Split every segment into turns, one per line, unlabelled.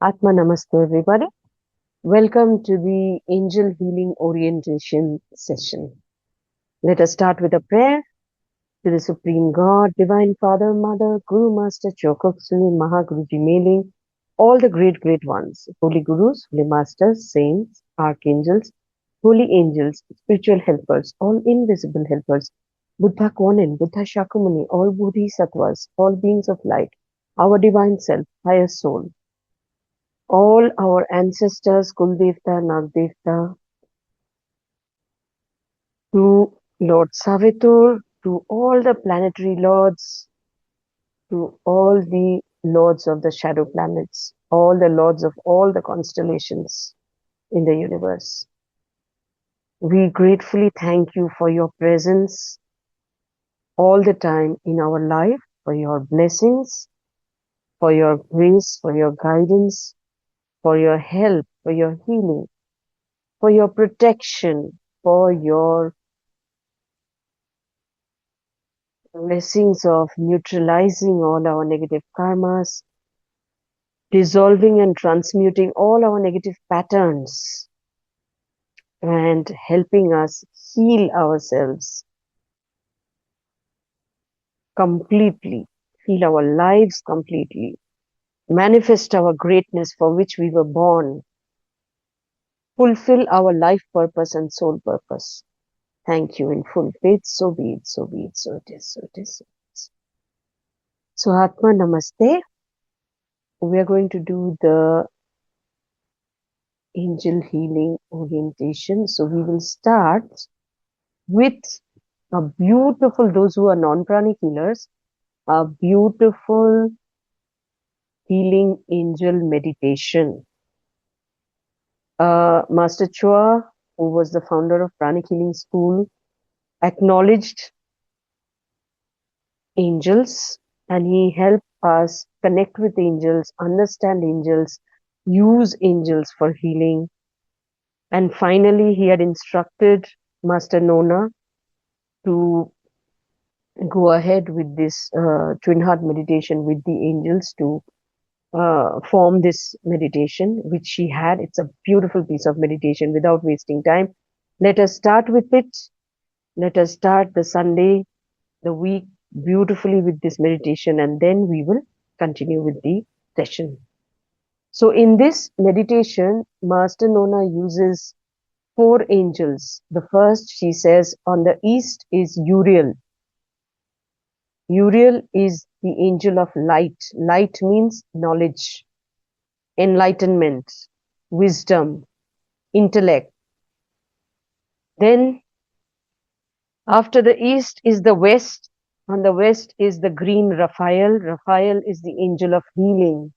Atma Namaste, everybody. Welcome to the Angel Healing Orientation session. Let us start with a prayer to the Supreme God, Divine Father, Mother, Guru Master, Chokoksuni, Mahaguruji Mailing, all the great ones, Holy Gurus, Holy Masters, Saints, Archangels, Holy Angels, spiritual helpers, all invisible helpers, Buddha Konin, Buddha Shakyamuni, all Bodhisattvas, all beings of light, our divine self, higher soul, all our ancestors, Kuldevta, Nagdevta, to Lord Savitur, to all the planetary lords, to all the lords of the shadow planets, all the lords of all the constellations in the universe. We gratefully thank you for your presence all the time in our life, for your blessings, for your grace, for your guidance, for your help, for your healing, for your protection, for your blessings of neutralizing all our negative karmas, dissolving and transmuting all our negative patterns, and helping us heal ourselves completely, heal our lives completely, manifest our greatness for which we were born, fulfill our life purpose and soul purpose. Thank you in full faith. So be it, so be it, so it is, so it is, so it is. So Atma Namaste. We are going to do the angel healing orientation. So we will start with a beautiful, those who are non-pranic healers, a beautiful healing angel meditation. Master Chua, who was the founder of Pranic Healing School, acknowledged angels and he helped us connect with angels, understand angels, use angels for healing. And finally, he had instructed Master Nona to go ahead with this twin heart meditation with the angels to form this meditation, which she had. It's a beautiful piece of meditation. Without wasting time, let us start with it. Let us start the Sunday, the week beautifully with this meditation, and then we will continue with the session. So in this meditation, Master Nona uses 4 angels. The first, she says, on the east is Uriel. Uriel is the angel of light. Light means knowledge, enlightenment, wisdom, intellect. Then after the east is the west. On the west is the green Raphael. Raphael is the angel of healing.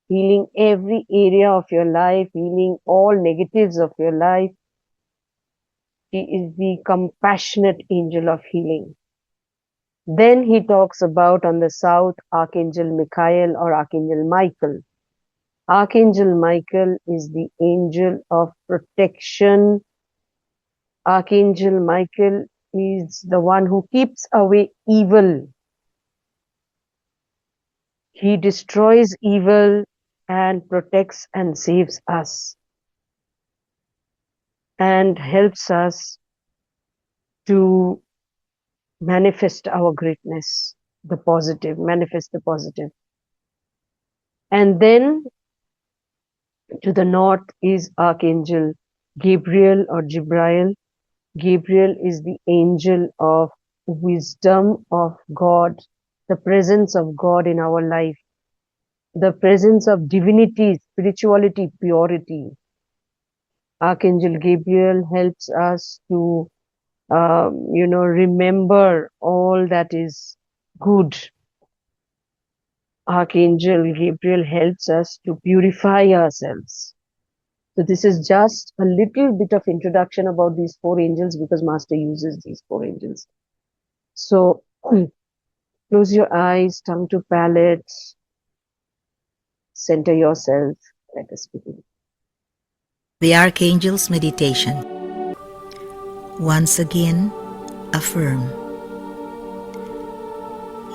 Healing every area of your life, healing all negatives of your life. He is the compassionate angel of healing. Then he talks about on the south, Archangel Michael or Archangel Michael. Archangel Michael is the angel of protection. Archangel Michael is the one who keeps away evil. He destroys evil and protects and saves us and helps us to manifest our greatness, the positive, manifest the positive. And then to the north is Archangel Gabriel or Jibrail. Gabriel is the angel of wisdom of God, the presence of God in our life, the presence of divinity, spirituality, purity. Archangel Gabriel helps us to, remember all that is good. Archangel Gabriel helps us to purify ourselves. So this is just a little bit of introduction about these 4 angels because Master uses these 4 angels. So close your eyes, tongue to palate, center yourself. Let us begin.
The Archangel's Meditation. Once again, affirm.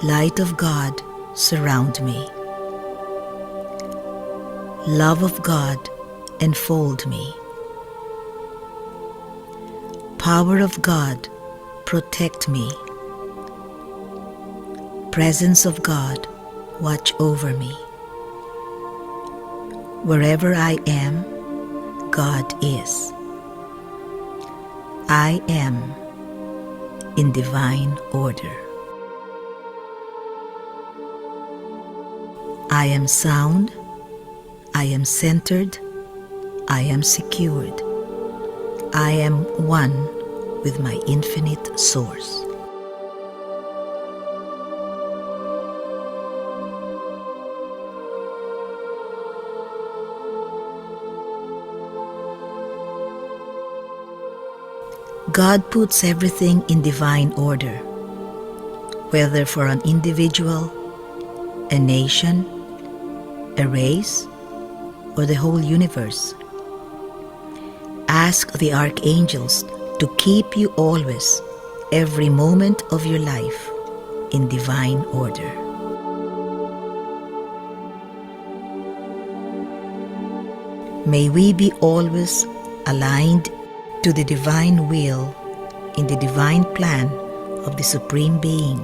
Light of God, surround me. Love of God, enfold me. Power of God, protect me. Presence of God, watch over me. Wherever I am, God is. I am in divine order. I am sound, I am centered, I am secured. I am one with my infinite source. God puts everything in divine order, whether for an individual, a nation, a race, or the whole universe. Ask the archangels to keep you always, every moment of your life, in divine order. May we be always aligned to the divine will in the divine plan of the Supreme Being.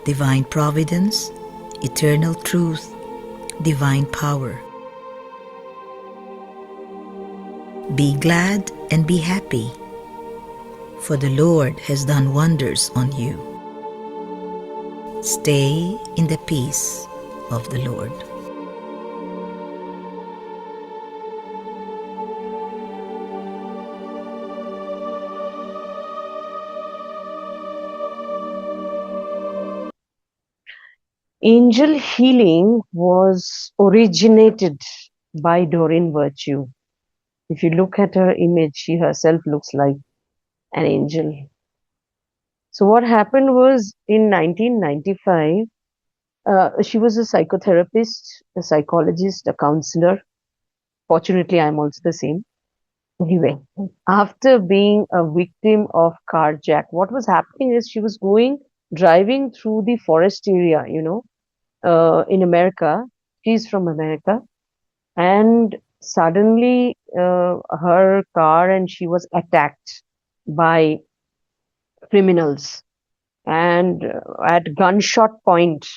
Divine providence, eternal truth, divine power. Be glad and be happy, for the Lord has done wonders on you. Stay in the peace of the Lord.
Angel healing was originated by Doreen Virtue. If you look at her image, she herself looks like an angel. So what happened was in 1995, she was a psychotherapist, a psychologist, a counselor. Fortunately, I'm also the same. Anyway, after being a victim of carjack, what was happening is she was driving through the forest area, in America. She's from America. And suddenly, her car and she was attacked by criminals. And at gunshot point,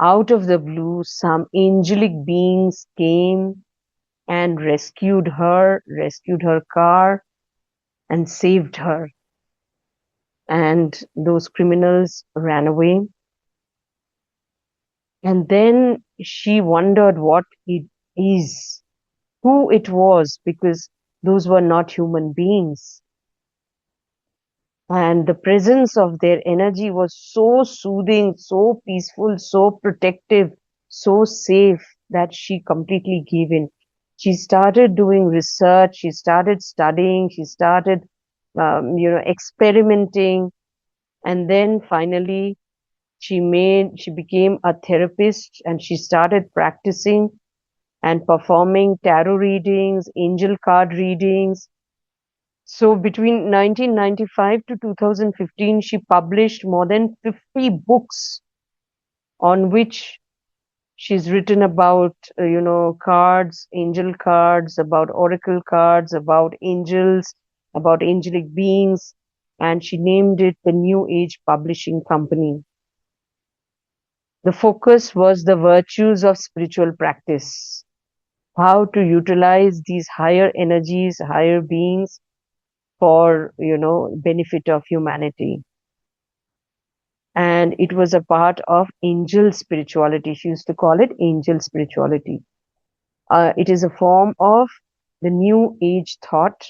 out of the blue, some angelic beings came and rescued her car, and saved her. And those criminals ran away. And then she wondered what it is, who it was, because those were not human beings. And the presence of their energy was so soothing, so peaceful, so protective, so safe that she completely gave in. She started doing research, she started studying, she started, experimenting. And then finally, she became a therapist and she started practicing and performing tarot readings, angel card readings. So between 1995 to 2015, she published more than 50 books on which she's written about, cards, angel cards, about oracle cards, about angels, about angelic beings. And she named it the New Age Publishing Company. The focus was the virtues of spiritual practice, how to utilize these higher energies, higher beings for, benefit of humanity. And it was a part of angel spirituality. She used to call it angel spirituality. It is a form of the new age thought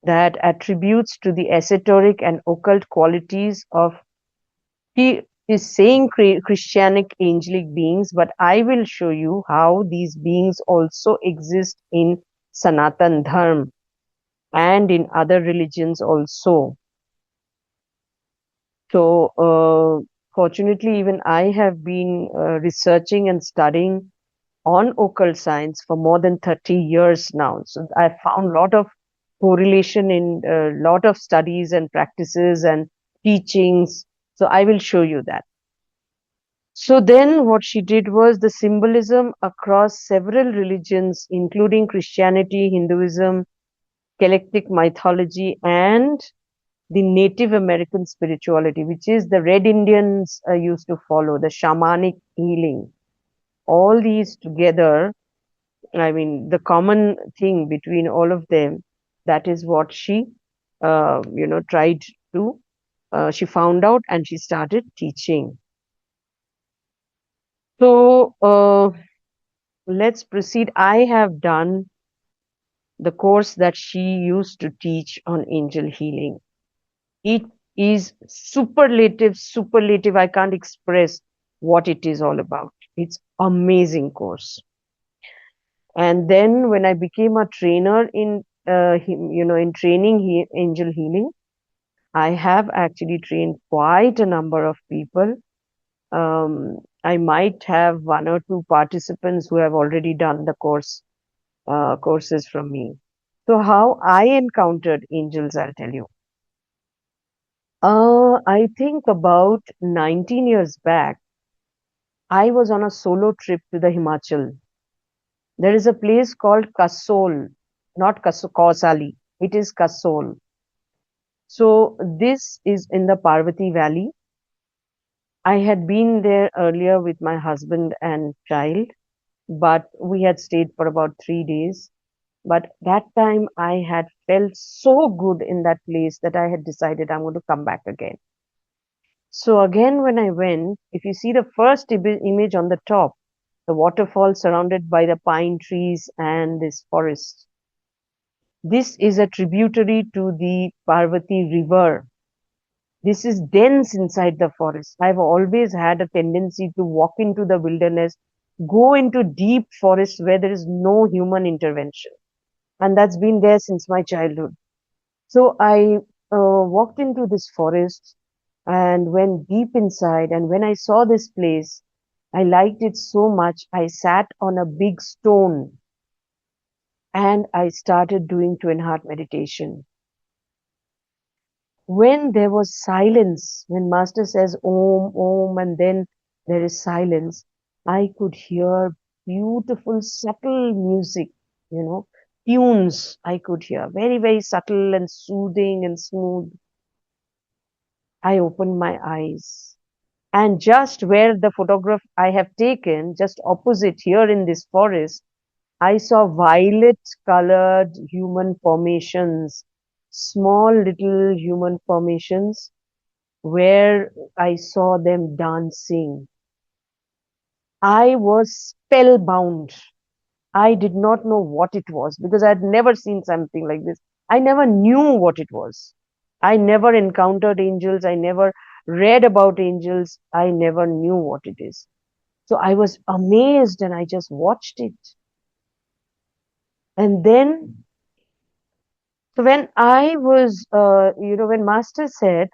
that attributes to the esoteric and occult qualities of, he is saying Christianic angelic beings, but I will show you how these beings also exist in Sanatan Dharma and in other religions also. So, fortunately, even I have been researching and studying on occult science for more than 30 years now. So, I found a lot of correlation in a lot of studies and practices and teachings. So, I will show you that. So then what she did was the symbolism across several religions, including Christianity, Hinduism, Celtic mythology, and the Native American spirituality, which is the Red Indians used to follow, the shamanic healing. All these together, I mean, the common thing between all of them, that is what she, tried to, she found out and she started teaching. So let's proceed. I have done the course that she used to teach on angel healing. It is superlative. I can't express what it is all about. It's amazing course. And then when I became a trainer in, in training angel healing, I have actually trained quite a number of people. I might have one or two participants who have already done the courses from me. So how I encountered angels, I'll tell you. I think about 19 years back, I was on a solo trip to the Himachal. There is a place called Kasol, not Kausali. It is Kasol. So this is in the Parvati Valley. I had been there earlier with my husband and child, but we had stayed for about 3 days. But that time I had felt so good in that place that I had decided I'm going to come back again. So again, when I went, if you see the first image on the top, the waterfall surrounded by the pine trees and this forest. This is a tributary to the Parvati River. This is dense inside the forest. I've always had a tendency to walk into the wilderness, go into deep forests where there is no human intervention. And that's been there since my childhood. So I walked into this forest and went deep inside. And when I saw this place, I liked it so much. I sat on a big stone and I started doing twin heart meditation. When there was silence, when Master says Om, Om, and then there is silence, I could hear beautiful, subtle music, you know, tunes I could hear, very, very subtle and soothing and smooth. I opened my eyes. And just where the photograph I have taken, just opposite here in this forest, I saw violet colored human formations, small little human formations where I saw them dancing. I was spellbound. I did not know what it was because I had never seen something like this. I never knew what it was. I never encountered angels. I never read about angels. I never knew what it is. So I was amazed and I just watched it. And then, so when I was, when Master said,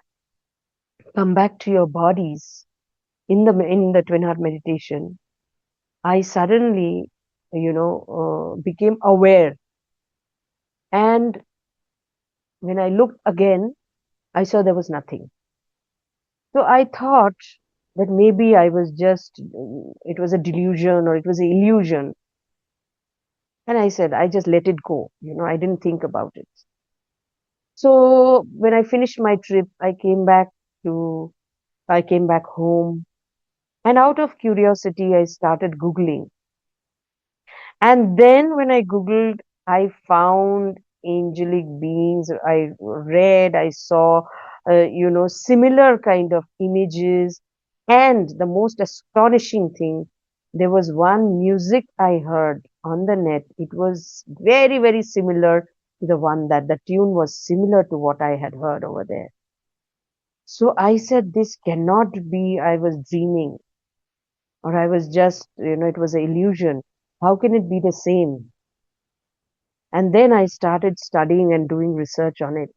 come back to your bodies in the twin heart meditation, I suddenly, became aware. And when I looked again, I saw there was nothing. So I thought that maybe I was just, it was a delusion or it was an illusion. And I said, I just let it go. I didn't think about it. So when I finished my trip, I came back home. And out of curiosity, I started Googling. And then when I Googled, I found angelic beings. I saw, similar kind of images. And the most astonishing thing, there was one music I heard on the net. It was very, very similar to the tune was similar to what I had heard over there. So I said, this cannot be, I was dreaming or I was just, it was an illusion. How can it be the same? And then I started studying and doing research on it.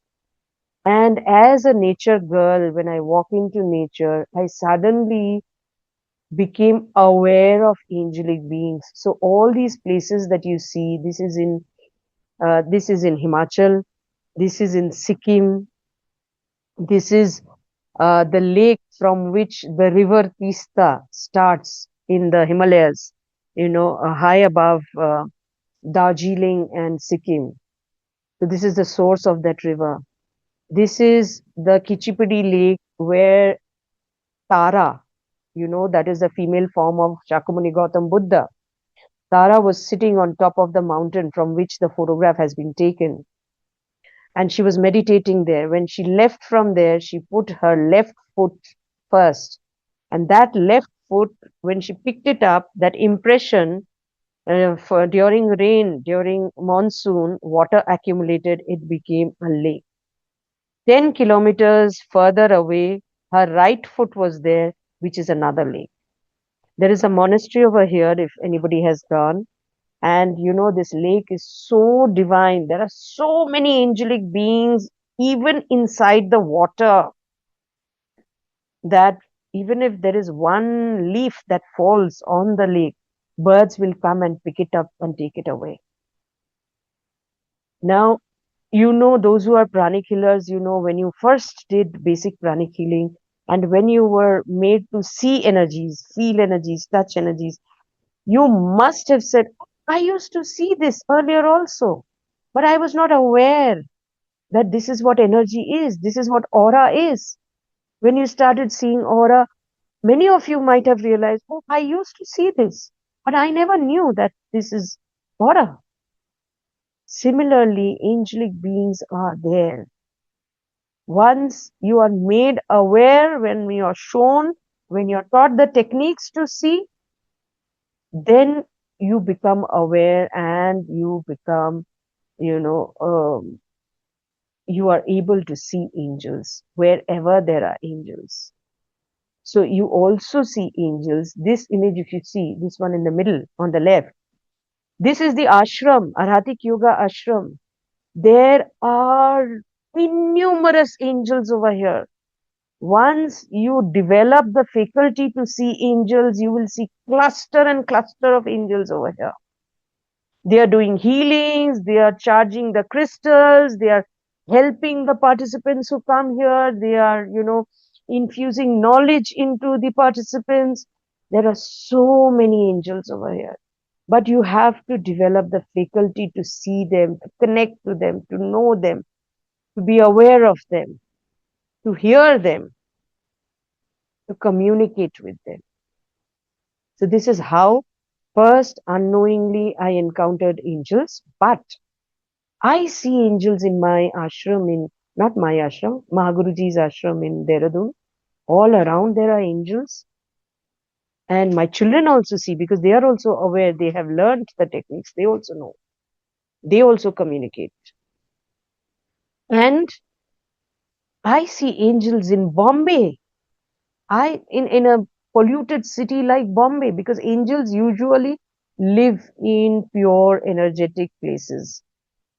And as a nature girl, when I walk into nature, I suddenly became aware of angelic beings. So all these places that you see, this is in Himachal, this is in Sikkim, this is the lake from which the river Tista starts in the Himalayas, high above Darjeeling and Sikkim. So this is the source of that river. This is the Kichipudi lake where Tara, that is the female form of Shakyamuni Gautam Buddha. Tara was sitting on top of the mountain from which the photograph has been taken. And she was meditating there. When she left from there, she put her left foot first. And that left foot, when she picked it up, that impression for during rain, during monsoon, water accumulated, it became a lake. 10 kilometers further away, her right foot was there, which is another lake. There is a monastery over here, if anybody has gone. And this lake is so divine. There are so many angelic beings, even inside the water, that even if there is one leaf that falls on the lake, birds will come and pick it up and take it away. Now, those who are pranic healers, when you first did basic pranic healing, and when you were made to see energies, feel energies, touch energies, you must have said, I used to see this earlier also, but I was not aware that this is what energy is, this is what aura is. When you started seeing aura, many of you might have realized, oh, I used to see this, but I never knew that this is aura. Similarly, angelic beings are there. Once you are made aware, when you are shown, when you are taught the techniques to see, then you become aware and you become, you are able to see angels wherever there are angels. So you also see angels. This image, if you see, this one in the middle on the left, this is the ashram, Arhatic Yoga ashram. There are innumerous angels over here. Once you develop the faculty to see angels, you will see cluster and cluster of angels over here. They are doing healings, they are charging the crystals, they are helping the participants who come here, they are, infusing knowledge into the participants. There are so many angels over here. But you have to develop the faculty to see them, to connect to them, to know them, to be aware of them, to hear them, to communicate with them. So this is how first unknowingly I encountered angels, but I see angels in my ashram, not my ashram, Mahaguruji's ashram in Dehradun. All around there are angels. And my children also see, because they are also aware, they have learned the techniques, they also know. They also communicate. And I see angels in Bombay. In a polluted city like Bombay, because angels usually live in pure energetic places.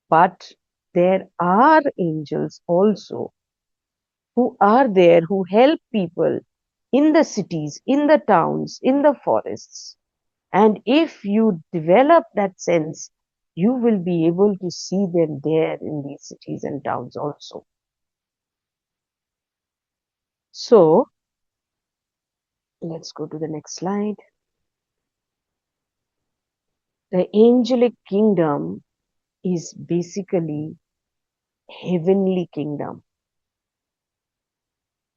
But there are angels also who are there, who help people in the cities, in the towns, in the forests. And if you develop that sense, you will be able to see them there in these cities and towns also. So let's go to the next slide. The angelic kingdom is basically heavenly kingdom.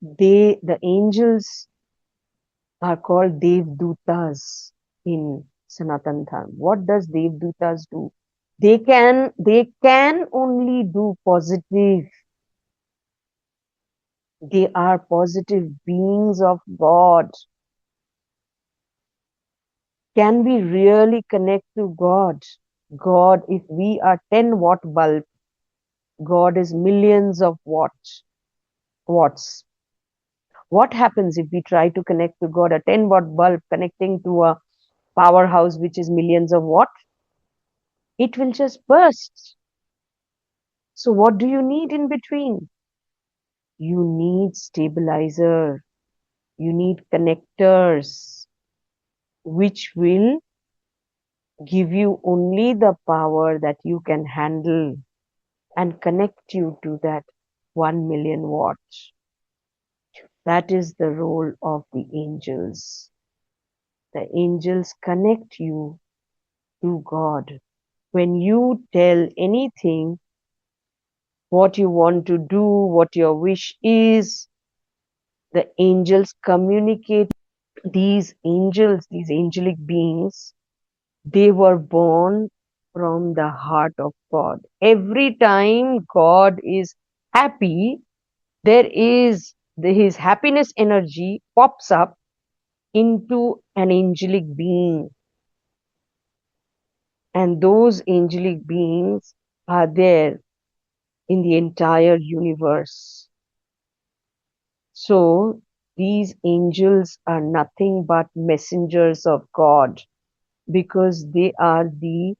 The angels are called Devdutas in Sanatan Dharma. What does Devdutas do? They can only do positive. They are positive beings of God. Can we really connect to God? God, if we are 10-watt bulb, God is millions of watts. What happens if we try to connect to God? A 10-watt bulb connecting to a powerhouse which is millions of watts? It will just burst. So what do you need in between? You need stabilizer. You need connectors, which will give you only the power that you can handle and connect you to that 1 million watts. That is the role of the angels. The angels connect you to God. When you tell anything, what you want to do, what your wish is, the angels communicate. These angels, these angelic beings, they were born from the heart of God. Every time God is happy, there is his happiness energy pops up into an angelic being, and those angelic beings are there in the entire universe. So these angels are nothing but messengers of God, because they are the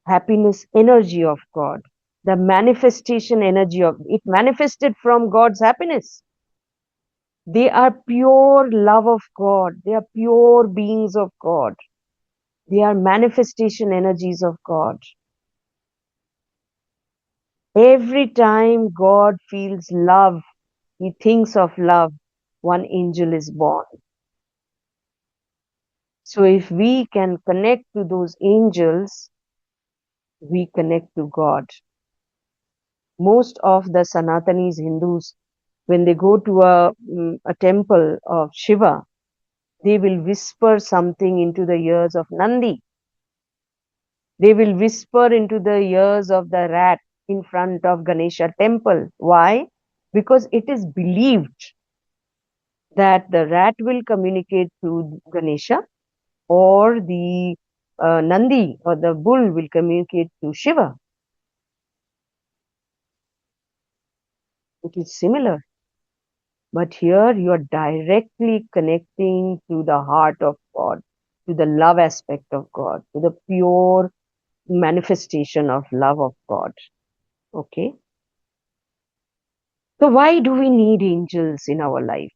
happiness energy of God, the manifestation energy of it, manifested from God's happiness. They are pure love of God, they are pure beings of God, they are manifestation energies of God. Every time God feels love, he thinks of love, one angel is born. So if we can connect to those angels, we connect to God. Most of the Sanatanis Hindus, when they go to a temple of Shiva, they will whisper something into the ears of Nandi. They will whisper into the ears of the rat in front of Ganesha temple. Why? Because it is believed that the rat will communicate to Ganesha, or the Nandi or the bull will communicate to Shiva. It is similar. But here you are directly connecting to the heart of God, to the love aspect of God, to the pure manifestation of love of God. Okay. So why do we need angels in our life?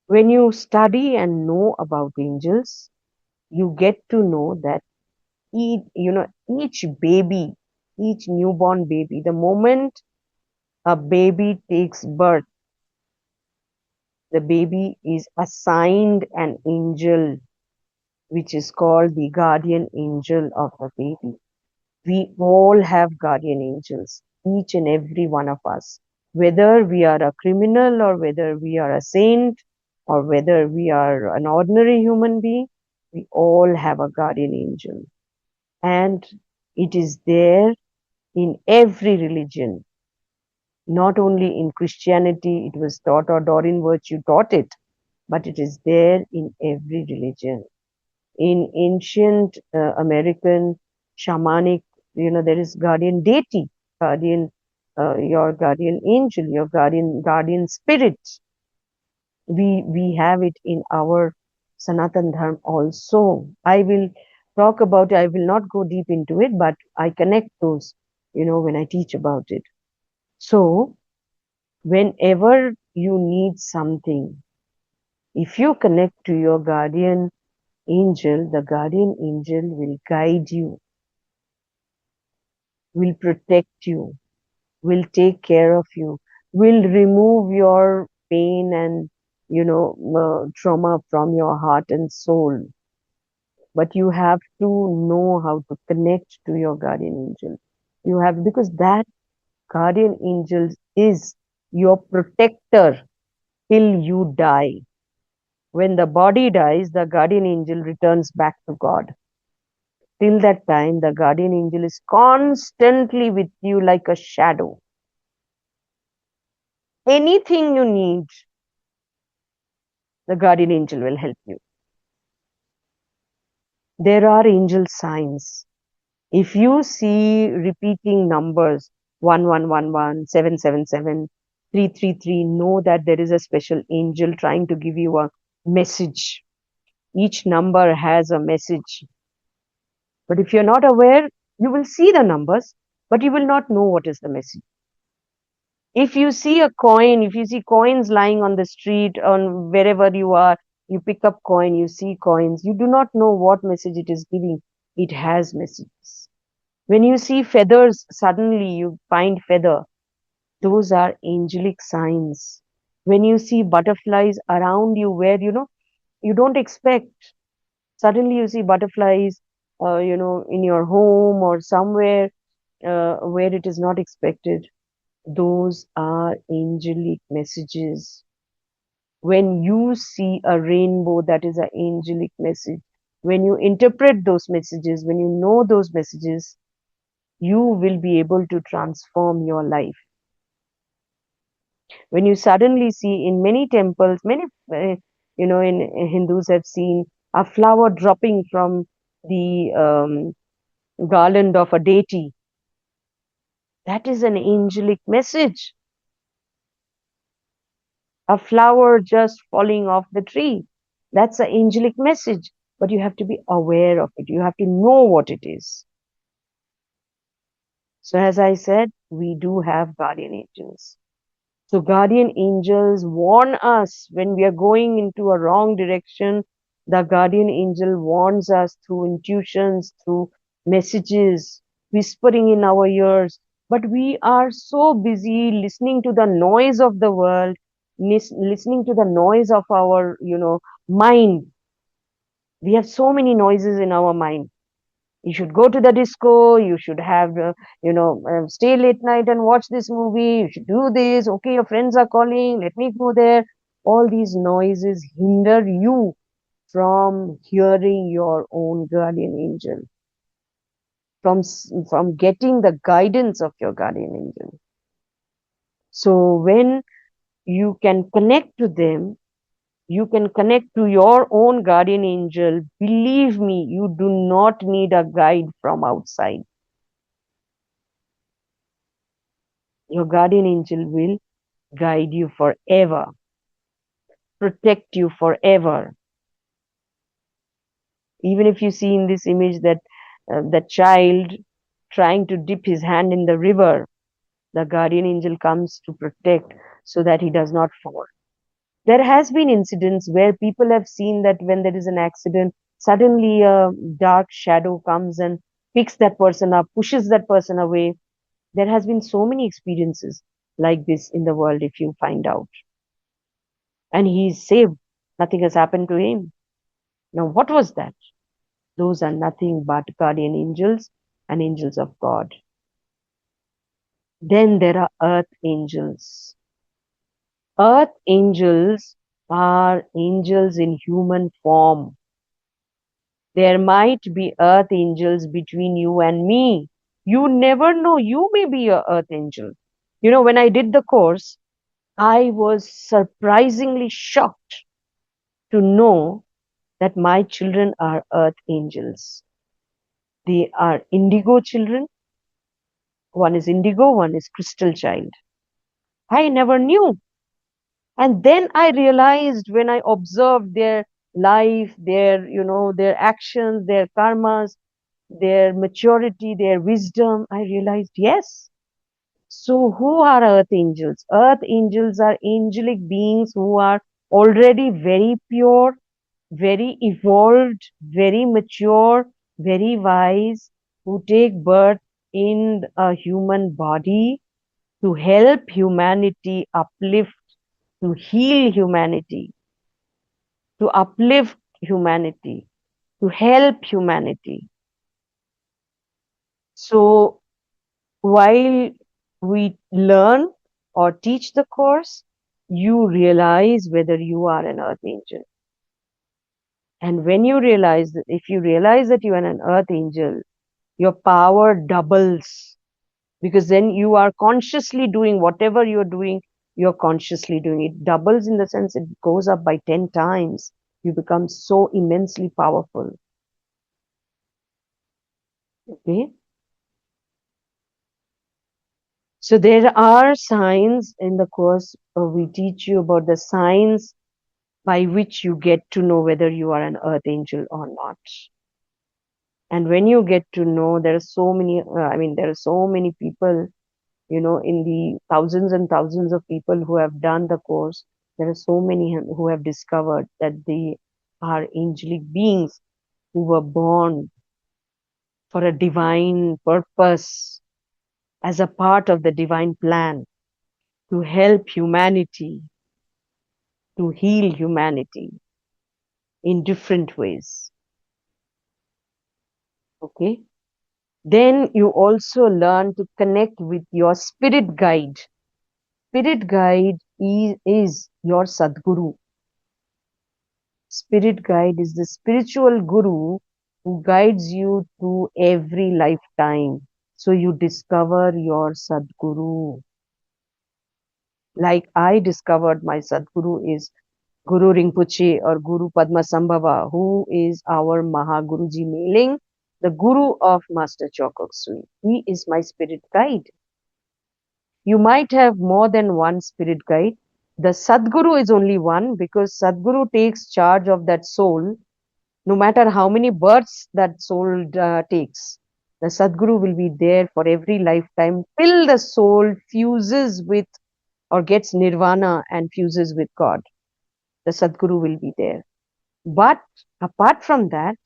When you study and know about angels, you get to know that each baby, each newborn baby, the moment a baby takes birth, the baby is assigned an angel, which is called the guardian angel of the baby. We all have guardian angels, each and every one of us. Whether we are a criminal, or whether we are a saint, or whether we are an ordinary human being, we all have a guardian angel. And it is there in every religion, not only in Christianity, it was taught, or Doreen Virtue taught it, but it is there in every religion. In ancient American shamanic, there is guardian deity, guardian, your guardian angel, your guardian spirit. We have it in our Sanatan Dharma also. I will talk about it. I will not go deep into it, but I connect those, when I teach about it. So whenever you need something, if you connect to your guardian angel, the guardian angel will guide you, will protect you, will take care of you, will remove your pain and, trauma from your heart and soul. But you have to know how to connect to your guardian angel. You have, because that guardian angel is your protector till you die. When the body dies, the guardian angel returns back to God. Till that time, the guardian angel is constantly with you like a shadow. Anything you need, the guardian angel will help you. There are angel signs. If you see repeating numbers 1111, 777, 333, know that there is a special angel trying to give you a message. Each number has a message. But if you're not aware, you will see the numbers, but you will not know what is the message. If you see a coin, if you see coins lying on the street, on wherever you are, you pick up coin, you see coins, you do not know what message it is giving. It has messages. When you see feathers, suddenly you find feather. Those are angelic signs. When you see butterflies around you where, you don't expect, suddenly you see butterflies, in your home or somewhere where it is not expected. Those are angelic messages. When you see a rainbow, that is an angelic message. When you interpret those messages, when you know those messages, you will be able to transform your life. When you suddenly see in many temples, many, in Hindus have seen a flower dropping from the garland of a deity, that is an angelic message. A flower just falling off the tree, that's an angelic message. But you have to be aware of it. You have to know what it is. So, as I said, we do have guardian angels. So, guardian angels warn us when we are going into a wrong direction. The guardian angel warns us through intuitions, through messages, whispering in our ears. But we are so busy listening to the noise of the world, listening to the noise of our, mind. We have so many noises in our mind. You should go to the disco, you should have stay late night and watch this movie, you should do this, okay, your friends are calling, let me go there. All these noises hinder you from hearing your own guardian angel, from getting the guidance of your guardian angel. So when you can connect to them, you can connect to your own guardian angel. Believe me, you do not need a guide from outside. Your guardian angel will guide you forever, protect you forever. Even if you see in this image that the child trying to dip his hand in the river, the guardian angel comes to protect so that he does not fall. There has been incidents where people have seen that when there is an accident, suddenly a dark shadow comes and picks that person up, pushes that person away. There has been so many experiences like this in the world, if you find out. And he is saved. Nothing has happened to him. Now, what was that? Those are nothing but guardian angels and angels of God. Then there are earth angels. Earth angels are angels in human form. There might be earth angels between you and me. You never know. You may be a earth angel. When I did the course, I was surprisingly shocked to know that my children are earth angels. They are indigo children. One is indigo, one is crystal child. I never knew. And then I realized when I observed their life, their actions, their karmas, their maturity, their wisdom, I realized, yes. So who are earth angels? Earth angels are angelic beings who are already very pure, very evolved, very mature, very wise, who take birth in a human body to help humanity uplift, to heal humanity, to uplift humanity, to help humanity. So while we learn or teach the course, you realize whether you are an earth angel. And when you realize that, if you realize that you are an earth angel, your power doubles, because then you are consciously doing whatever you're doing, you're consciously doing it. Doubles in the sense it goes up by 10 times. You become so immensely powerful. Okay. So there are signs in the course. We teach you about the signs by which you get to know whether you are an earth angel or not. And when you get to know, there are so many, there are so many people, in the thousands and thousands of people who have done the course, there are so many who have discovered that they are angelic beings who were born for a divine purpose as a part of the divine plan to help humanity. to heal humanity in different ways. Okay. Then you also learn to connect with your spirit guide. Spirit guide is your Sadguru. Spirit guide is the spiritual guru who guides you through every lifetime. So you discover your Sadguru. Like I discovered my Sadguru is Guru Rinpoche or Guru Padmasambhava, who is our Mahaguruji mailing, the Guru of Master Choka Sui. He is my spirit guide. You might have more than one spirit guide. The Sadguru is only one because Sadguru takes charge of that soul no matter how many births that soul takes. The Sadguru will be there for every lifetime till the soul fuses with or gets nirvana and fuses with God. The Sadguru will be there. But apart from that,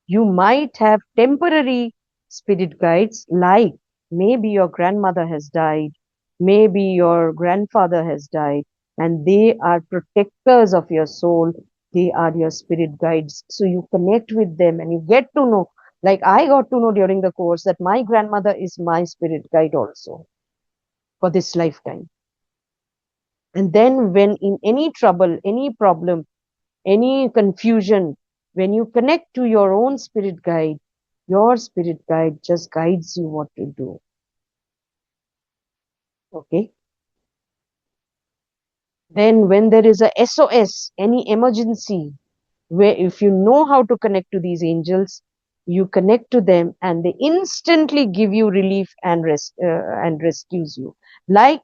you might have temporary spirit guides, like maybe your grandmother has died, maybe your grandfather has died, and they are protectors of your soul. They are your spirit guides. So you connect with them and you get to know, like I got to know during the course, that my grandmother is my spirit guide also for this lifetime. And then, when in any trouble, any problem, any confusion, when you connect to your spirit guide just guides you what to do. Okay. Then when there is a SOS, any emergency, where if you know how to connect to these angels, you connect to them and they instantly give you relief and and rescues you. Like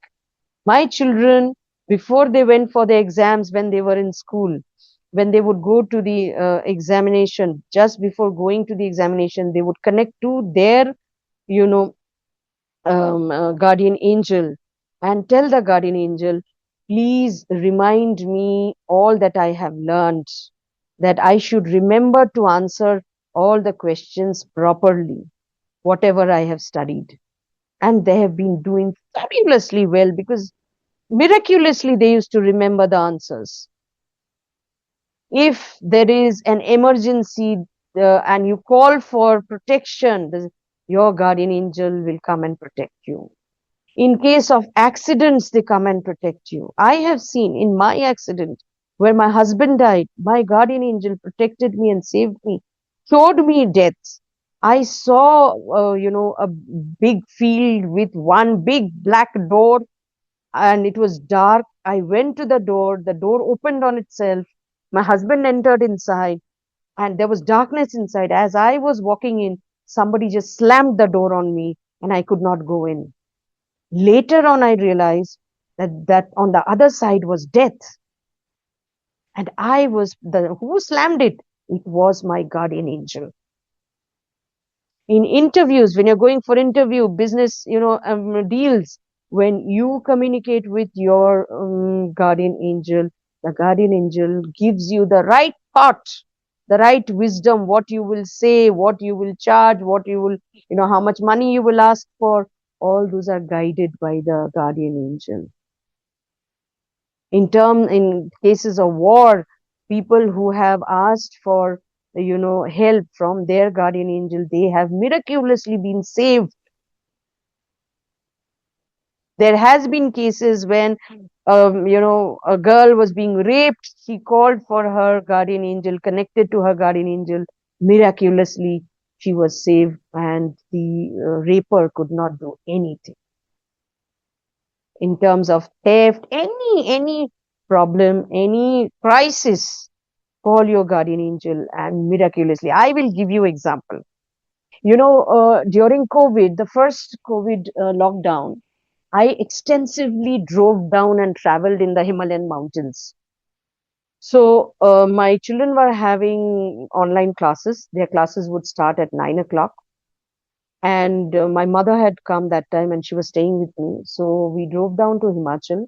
my children, before they went for the exams when they were in school, when they would go to the examination, just before going to the examination, they would connect to their, you know, guardian angel and tell the guardian angel, please remind me all that I have learned, that I should remember to answer all the questions properly, whatever I have studied. And they have been doing fabulously well because miraculously they used to remember the answers. If there is an emergency and you call for protection, your guardian angel will come and protect you. In case of accidents, they come and protect you. I have seen in my accident where my husband died, my guardian angel protected me and saved me, showed me death. I saw, a big field with one big black door, and it was dark. I went to the door opened on itself. My husband entered inside, and there was darkness inside. As I was walking in, somebody just slammed the door on me, and I could not go in. Later on, I realized that on the other side was death, and I was the who slammed it. It was my guardian angel. In interviews, when you're going for interview, business, deals, when you communicate with your guardian angel, the guardian angel gives you the right thought, the right wisdom, what you will say, what you will charge, what you will, how much money you will ask for. All those are guided by the guardian angel. In cases of war, people who have asked for help from their guardian angel, they have miraculously been saved. There has been cases when a girl was being raped. She called for her guardian angel, connected to her guardian angel. Miraculously she was saved, and the raper could not do anything. In terms of theft, any problem, any crisis, call your guardian angel and miraculously. I will give you example. During COVID, the first COVID lockdown, I extensively drove down and traveled in the Himalayan mountains. So my children were having online classes. Their classes would start at 9 o'clock. And my mother had come that time and she was staying with me. So we drove down to Himachal.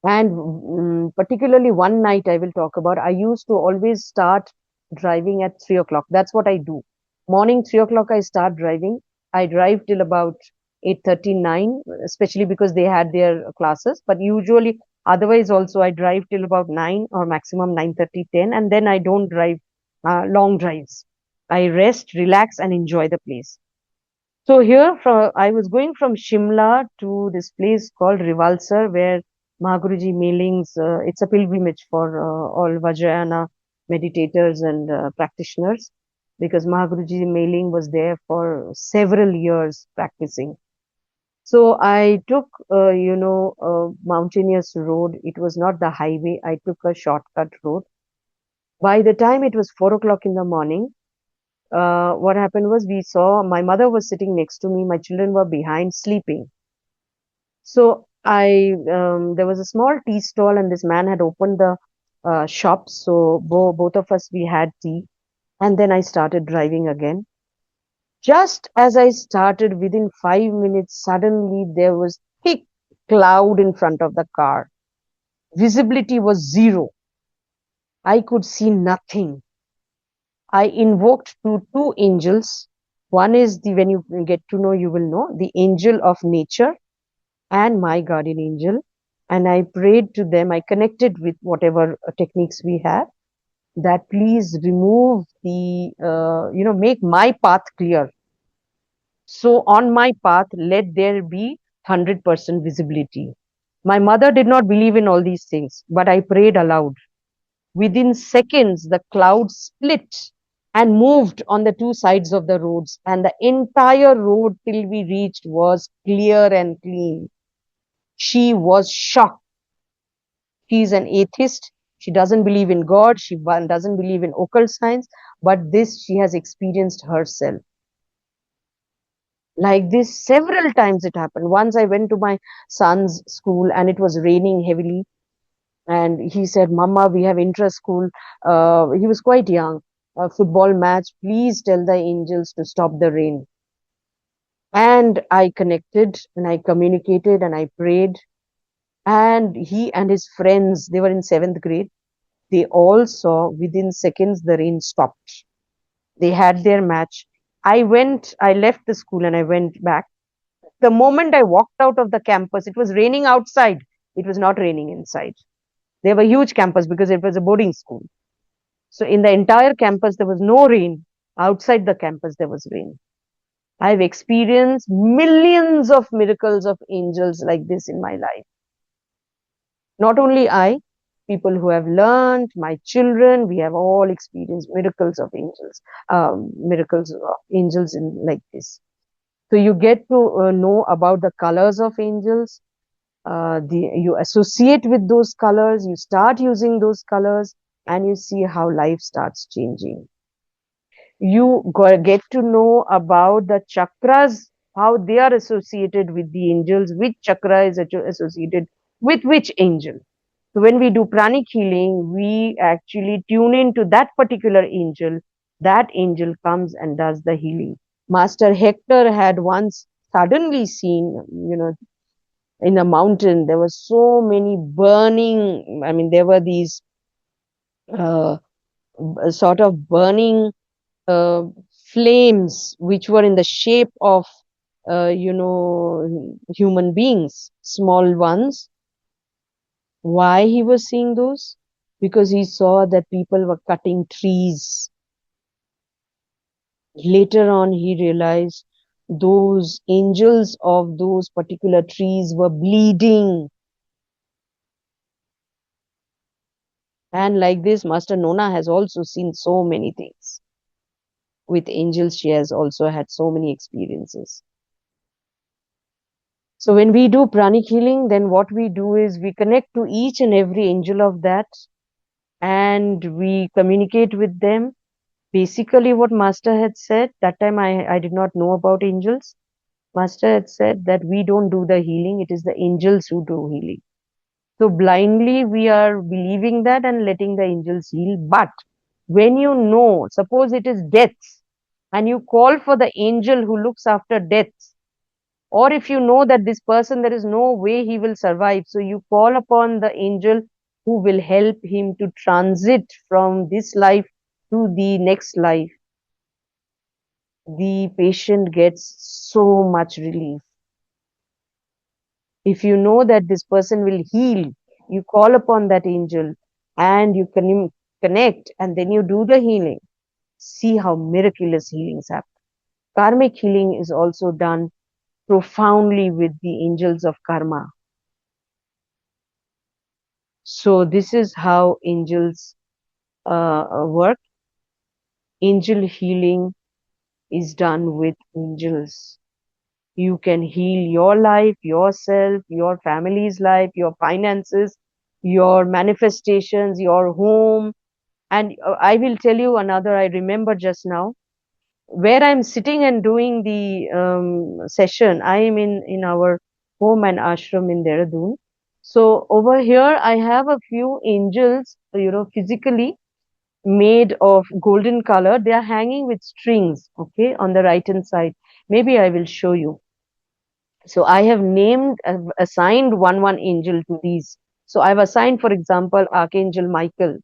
And particularly one night I will talk about, I used to always start driving at 3 o'clock. That's what I do. Morning 3 o'clock, I start driving. I drive till about 8:39, especially because they had their classes. But usually Otherwise, also I drive till about 9 or maximum 9:30, 10, and then I don't drive long drives. I rest, relax, and enjoy the place. So here, I was going from Shimla to this place called Rivalsar, where Mahaguruji Mailings. It's a pilgrimage for all Vajrayana meditators and practitioners, because Mahaguruji Mailing was there for several years practicing. So I took, a mountainous road. It was not the highway. I took a shortcut road. By the time it was 4 o'clock in the morning, what happened was, we saw my mother was sitting next to me. My children were behind sleeping. So there was a small tea stall, and this man had opened the shop. So both of us, we had tea, and then I started driving again. Just as I started, within 5 minutes, suddenly there was thick cloud in front of the car. Visibility was zero. I could see nothing. I invoked two angels. One is the, when you get to know, you will know, the angel of nature and my guardian angel. And I prayed to them. I connected with whatever techniques we have, that please remove the, make my path clear. So on my path, let there be 100% visibility. My mother did not believe in all these things, but I prayed aloud. Within seconds, the cloud split and moved on the two sides of the roads, and the entire road till we reached was clear and clean. She was shocked. She is an atheist. She doesn't believe in God. She doesn't believe in occult science, but this she has experienced herself. Like this, several times it happened. Once I went to my son's school and it was raining heavily. And he said, Mama, we have intra-school. He was quite young. A football match. Please tell the angels to stop the rain. And I connected and I communicated and I prayed. And he and his friends, they were in seventh grade. They all saw within seconds the rain stopped. They had their match. I left the school and I went back. The moment I walked out of the campus, it was raining outside. It was not raining inside. They were huge campus because it was a boarding school. So in the entire campus, there was no rain. Outside the campus, there was rain. I've experienced millions of miracles of angels like this in my life. Not only I, people who have learned, my children, we have all experienced miracles of angels in like this. So you get to know about the colors of angels. You associate with those colors, you start using those colors, and you see how life starts changing. You get to know about the chakras, how they are associated with the angels, which chakra is associated with which angel. So when we do pranic healing, we actually tune into that particular angel. That angel comes and does the healing. Master Hector had once suddenly seen, in a mountain, there were so many burning, I mean, there were these uh, sort of burning uh, flames which were in the shape of, human beings, small ones. Why he was seeing those? Because he saw that people were cutting trees. Later on, he realized those angels of those particular trees were bleeding. And like this, Master Nona has also seen so many things. With angels, she has also had so many experiences. So when we do pranic healing, then what we do is we connect to each and every angel of that, and we communicate with them. Basically, what Master had said, that time I did not know about angels. Master had said that we don't do the healing, it is the angels who do healing. So blindly we are believing that and letting the angels heal. But when you know, suppose it is death, and you call for the angel who looks after death, or if you know that this person, there is no way he will survive, so you call upon the angel who will help him to transit from this life to the next life, the patient gets so much relief. If you know that this person will heal, you call upon that angel and you can connect and then you do the healing. See how miraculous healings happen. Karmic healing is also done profoundly with the angels of karma. So this is how angels work. Angel healing is done with angels. You can heal your life, yourself, your family's life, your finances, your manifestations, your home. And I will tell you another, I remember just now, where I'm sitting and doing the session. I am in our home and ashram in Dehradun. So over here, I have a few angels, physically made of golden color. They are hanging with strings, okay, on the right hand side. Maybe I will show you. So I have assigned one angel to these. So I've assigned, for example, Archangel Michael.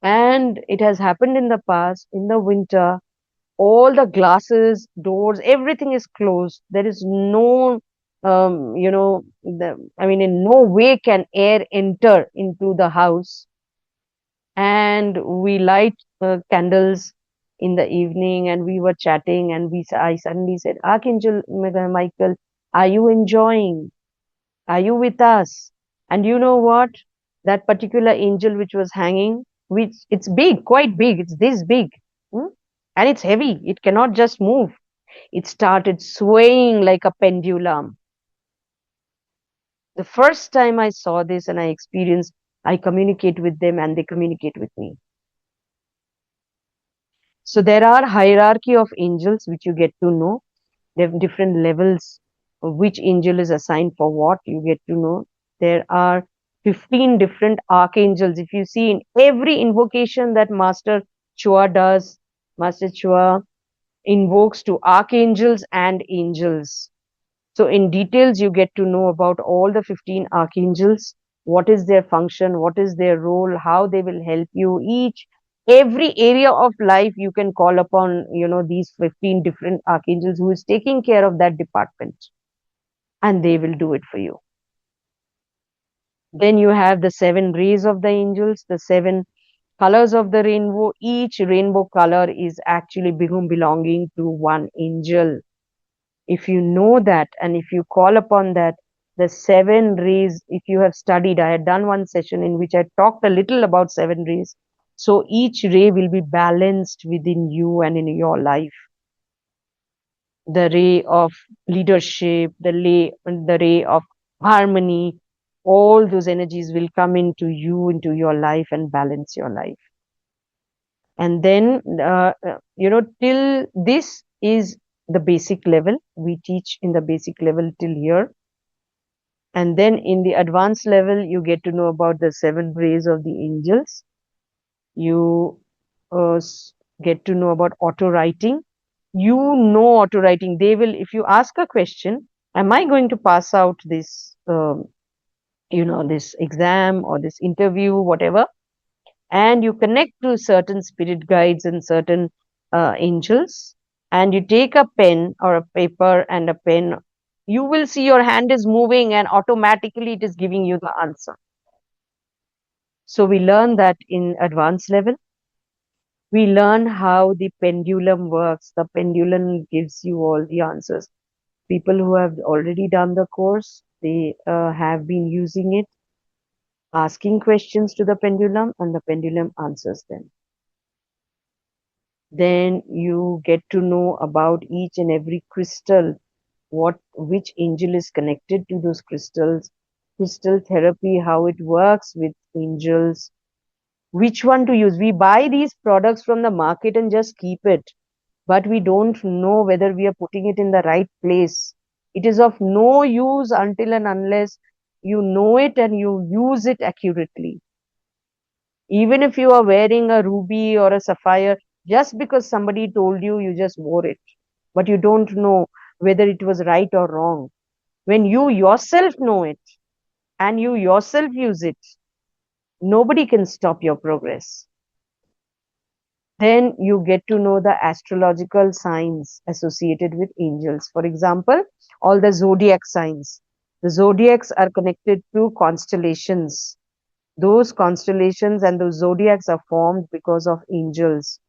And it has happened in the past, in the winter, all the glasses, doors, everything is closed. There is no, I mean, in no way can air enter into the house. And we light candles in the evening and we were chatting and I suddenly said, Archangel Michael, are you enjoying? Are you with us? And you know what? That particular angel which was hanging, which it's big, quite big, it's this big. Hmm? And it's heavy. It cannot just move. It started swaying like a pendulum. The first time I saw this and I experienced, I communicate with them and they communicate with me. So there are hierarchy of angels which you get to know. There are different levels of which angel is assigned for what you get to know. There are 15 different archangels. If you see in every invocation that Master Chua does, Master Chua invokes to archangels and angels. So in details, you get to know about all the 15 archangels, what is their function, what is their role, how they will help you. Every area of life you can call upon, these 15 different archangels who is taking care of that department and they will do it for you. Then you have the 7 rays of the angels, the 7 colors of the rainbow. Each rainbow color is actually belonging to one angel. If you know that and if you call upon that, the 7 rays, if you have studied, I had done one session in which I talked a little about 7 rays. So each ray will be balanced within you and in your life. The ray of leadership, the ray of harmony, all those energies will come into you, into your life and balance your life. And then, till this is the basic level. We teach in the basic level till here. And then in the advanced level, you get to know about the 7 rays of the angels. You get to know about auto writing. You know auto writing. They will, if you ask a question, am I going to pass out this, this exam or this interview, whatever? And you connect to certain spirit guides and certain angels, and you take a pen or a paper and a pen, you will see your hand is moving and automatically it is giving you the answer. So we learn that in advanced level. We learn how the pendulum works. The pendulum gives you all the answers. People who have already done the course, they have been using it, asking questions to the pendulum, and the pendulum answers them. Then you get to know about each and every crystal, which angel is connected to those crystals, crystal therapy, how it works with angels, which one to use. We buy these products from the market and just keep it, but we don't know whether we are putting it in the right place. It is of no use until and unless you know it and you use it accurately. Even if you are wearing a ruby or a sapphire, just because somebody told you, you just wore it. But you don't know whether it was right or wrong. When you yourself know it and you yourself use it, nobody can stop your progress. Then you get to know the astrological signs associated with angels. For example, all the zodiac signs. The zodiacs are connected to constellations. Those constellations and those zodiacs are formed because of angels.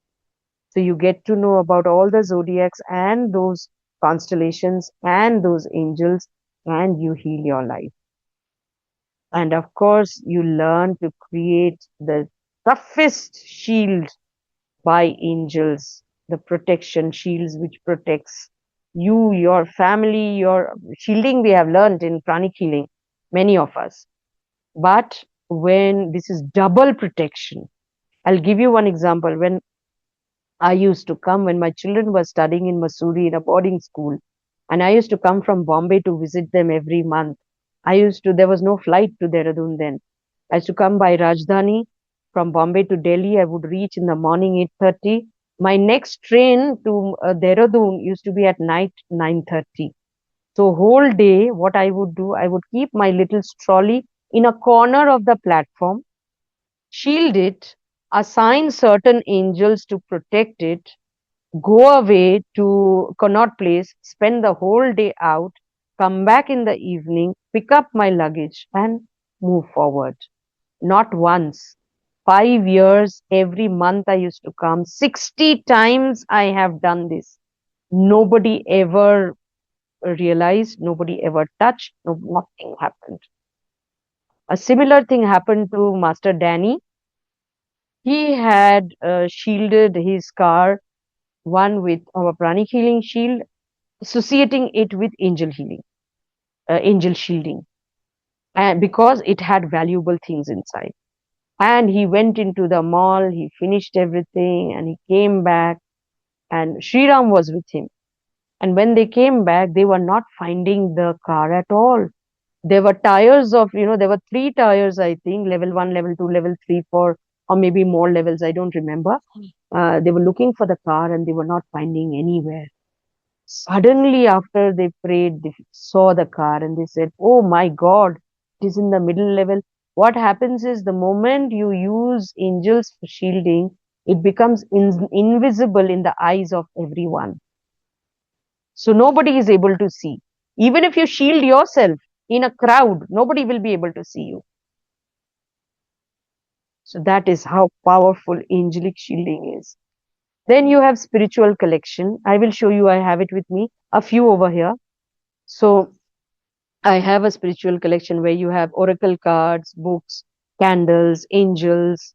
So you get to know about all the zodiacs and those constellations and those angels, and you heal your life. And of course, you learn to create the toughest shield by angels, the protection shields which protects you, your family, your shielding we have learned in pranic healing, many of us. But when this is double protection, I'll give you one example. When I used to come, when my children were studying in Missouri in a boarding school, and I used to come from Bombay to visit them every month. There was no flight to Dehradun then. I used to come by Rajdhani from Bombay to Delhi. I would reach in the morning 8:30. My next train to Dehradun used to be at night 9:30. So whole day, what I would do, I would keep my little trolley in a corner of the platform, shield it, assign certain angels to protect it, go away to Connaught Place, spend the whole day out, come back in the evening, pick up my luggage and move forward. Not once. 5 years, every month I used to come. 60 times I have done this. Nobody ever realized, nobody ever touched, no, nothing happened. A similar thing happened to Master Danny. He had shielded his car, one with our pranic healing shield, associating it with angel healing, angel shielding, and because it had valuable things inside. And he went into the mall, he finished everything, and he came back, and Sri Ram was with him. And when they came back, they were not finding the car at all. There were tires of, there were three tires, I think, level one, level two, level three, four, or maybe more levels, I don't remember. They were looking for the car and they were not finding anywhere. Suddenly, after they prayed, they saw the car and they said, "Oh my God, it is in the middle level." What happens is the moment you use angels for shielding, it becomes invisible in the eyes of everyone. So nobody is able to see. Even if you shield yourself in a crowd, nobody will be able to see you. So that is how powerful angelic shielding is. Then you have spiritual collection. I will show you, I have it with me, a few over here. So I have a spiritual collection where you have oracle cards, books, candles, angels,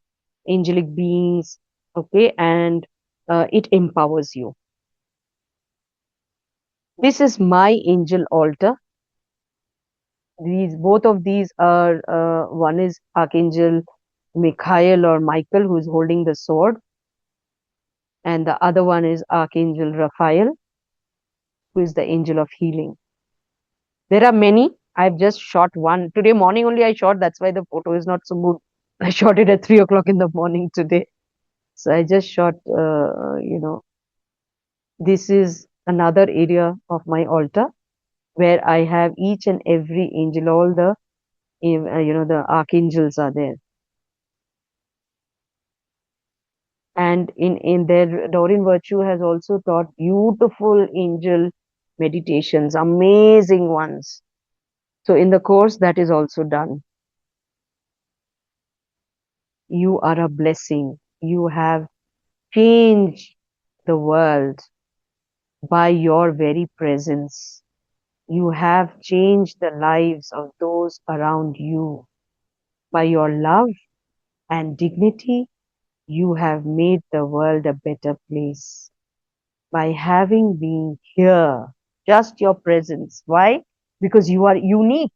angelic beings, okay, and it empowers you. This is my angel altar. Both of these are, one is Archangel Michael or Michael, who is holding the sword, and the other one is Archangel Raphael, who is the angel of healing. There are many. I've just shot one. Today morning only I shot. That's why the photo is not so good. I shot it at 3 o'clock in the morning today. So I just shot, this is another area of my altar where I have each and every angel, all the, the archangels are there. And in their, Doreen Virtue has also taught beautiful angel meditations, amazing ones. So in the course, that is also done. You are a blessing. You have changed the world by your very presence. You have changed the lives of those around you. By your love and dignity, you have made the world a better place. By having been here, just your presence. Why? Because you are unique.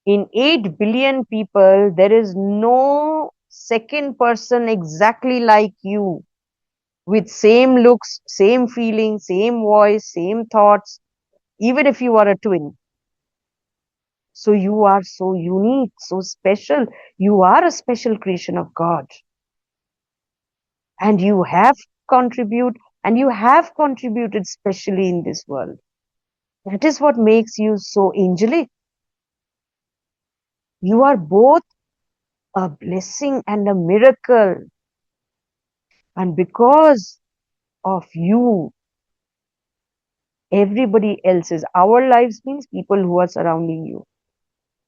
In 8 billion people, there is no second person exactly like you, with same looks, same feelings, same voice, same thoughts, even if you are a twin. So you are so unique, so special. You are a special creation of God. And you have contributed specially in this world. That is what makes you so angelic. You are both a blessing and a miracle. And because of you, everybody else's, our lives means people who are surrounding you.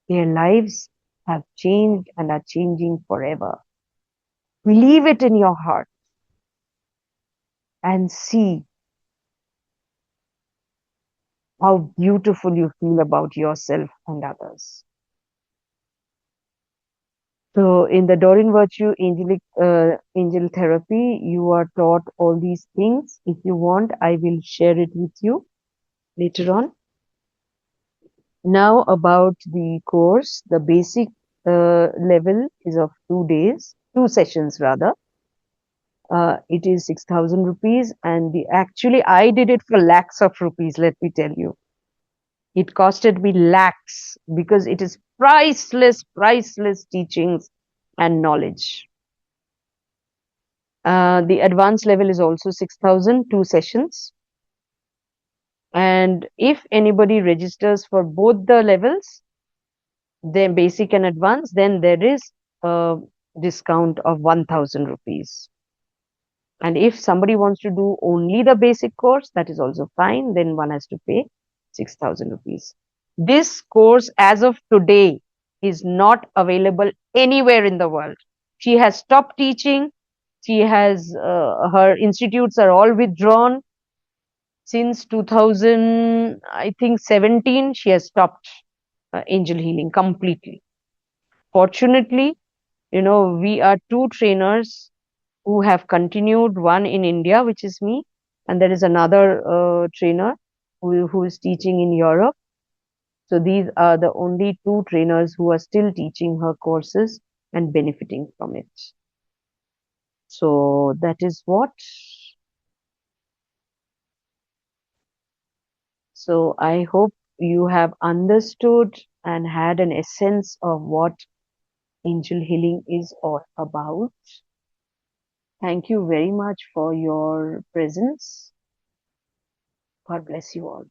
Their lives have changed and are changing forever. Believe it in your heart and see how beautiful you feel about yourself and others. So, in the Doreen Virtue Angel Therapy, you are taught all these things. If you want, I will share it with you later on. Now, about the course, the basic level is of 2 days, 2 sessions rather. It is 6,000 rupees, and actually, I did it for lakhs of rupees, let me tell you. It costed me lakhs because it is priceless, priceless teachings and knowledge. The advanced level is also 6,000, 2 sessions. And if anybody registers for both the levels, then basic and advanced, then there is a discount of 1,000 rupees. And if somebody wants to do only the basic course, that is also fine. Then one has to pay 6,000 rupees. This course, as of today, is not available anywhere in the world. She has stopped teaching. She has, her institutes are all withdrawn. Since 2000, I think 17, she has stopped angel healing completely. Fortunately, we are two trainers who have continued, one in India, which is me, and there is another trainer who is teaching in Europe. So these are the only two trainers who are still teaching her courses and benefiting from it. So that is what. So I hope you have understood and had an essence of what angel healing is all about. Thank you very much for your presence. God bless you all.